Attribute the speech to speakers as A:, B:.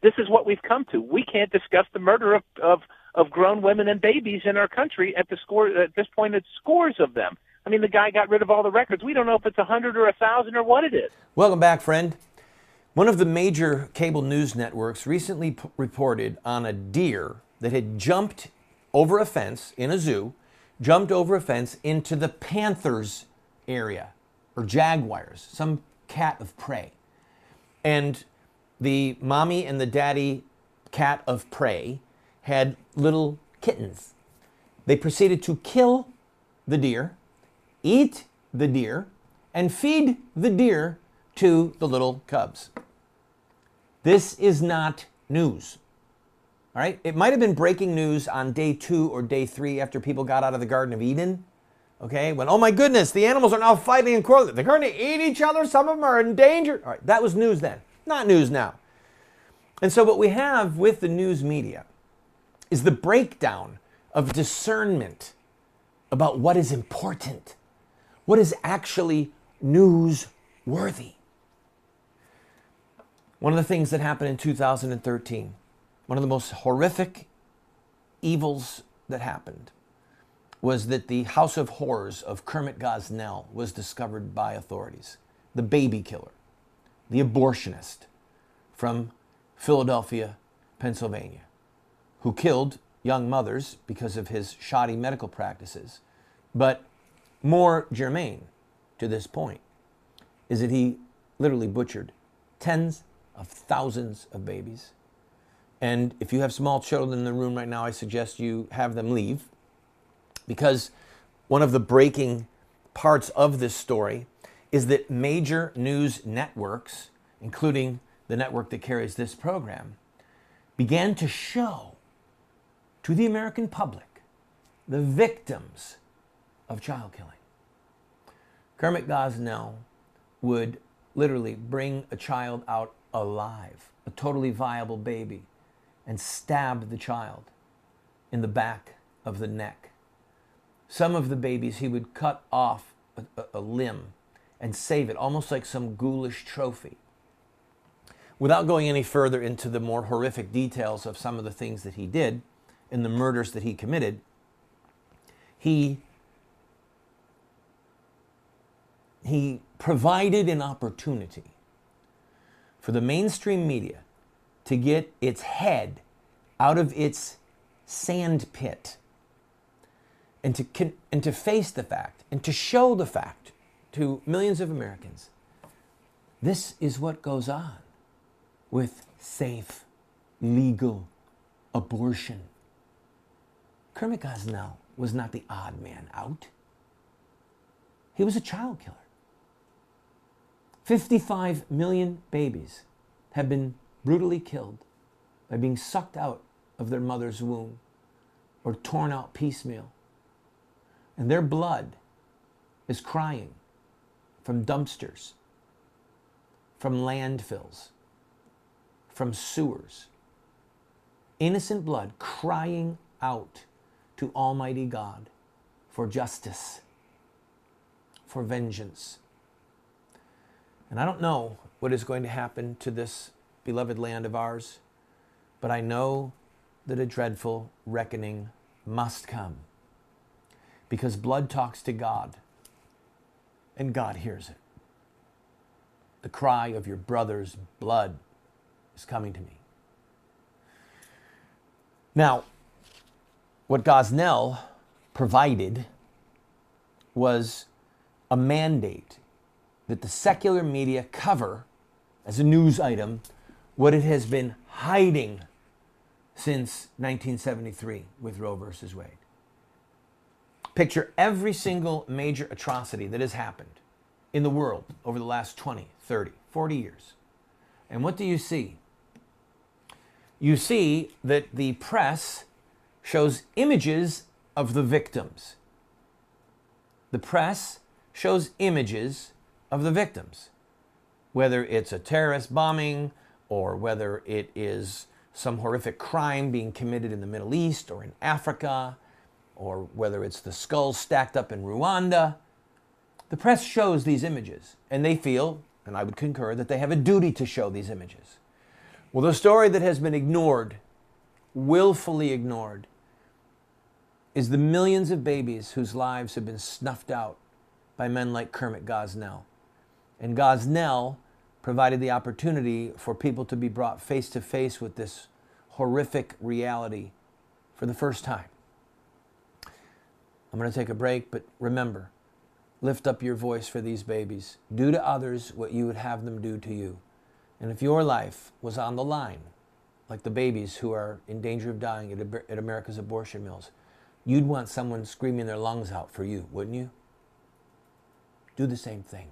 A: This is what we've come to. We can't discuss the murder of grown women and babies in our country at this point. It's scores of them. I mean, the guy got rid of all the records. We don't know if it's 100 or 1,000 or what it is.
B: Welcome back, friend. One of the major cable news networks recently reported on a deer that had jumped over a fence in a zoo, jumped over a fence into the panthers area, or jaguars, some cat of prey. And the mommy and the daddy cat of prey had little kittens. They proceeded to kill the deer, eat the deer, and feed the deer to the little cubs. This is not news. All right? It might have been breaking news on day 2 or day 3 after people got out of the Garden of Eden. Okay? When, oh my goodness, the animals are now fighting and quarreling. They're going to eat each other. Some of them are in danger. All right, that was news then. Not news now. And so what we have with the news media is the breakdown of discernment about what is important, what is actually newsworthy. One of the things that happened in 2013, one of the most horrific evils that happened, was that the House of Horrors of Kermit Gosnell was discovered by authorities. The baby killer, the abortionist from Philadelphia, Pennsylvania, who killed young mothers because of his shoddy medical practices. But more germane to this point is that he literally butchered tens of thousands of babies. And if you have small children in the room right now, I suggest you have them leave, because one of the breaking parts of this story is that major news networks, including the network that carries this program, began to show to the American public the victims of child killing. Kermit Gosnell would literally bring a child out alive, a totally viable baby, and stab the child in the back of the neck. Some of the babies he would cut off a limb and save it, almost like some ghoulish trophy. Without going any further into the more horrific details of some of the things that he did and the murders that he committed, he provided an opportunity for the mainstream media to get its head out of its sand pit and to face the fact and to show the fact to millions of Americans. This is what goes on with safe, legal abortion. Kermit Gosnell was not the odd man out. He was a child killer. 55 million babies have been brutally killed by being sucked out of their mother's womb or torn out piecemeal. And their blood is crying from dumpsters, from landfills, from sewers. Innocent blood crying out to Almighty God for justice, for vengeance. And I don't know what is going to happen to this beloved land of ours, but I know that a dreadful reckoning must come, because blood talks to God, and God hears it. The cry of your brother's blood is coming to me. Now, what Gosnell provided was a mandate that the secular media cover as a news item what it has been hiding since 1973 with Roe versus Wade. Picture every single major atrocity that has happened in the world over the last 20, 30, 40 years. And what do you see? You see that the press shows images of the victims. The press shows images of the victims, whether it's a terrorist bombing or whether it is some horrific crime being committed in the Middle East or in Africa, or whether it's the skulls stacked up in Rwanda. The press shows these images, and they feel, and I would concur, that they have a duty to show these images. Well, the story that has been ignored, willfully ignored, is the millions of babies whose lives have been snuffed out by men like Kermit Gosnell. And Gosnell provided the opportunity for people to be brought face to face with this horrific reality for the first time. I'm going to take a break, but remember, lift up your voice for these babies. Do to others what you would have them do to you. And if your life was on the line, like the babies who are in danger of dying at America's abortion mills, you'd want someone screaming their lungs out for you, wouldn't you? Do the same thing.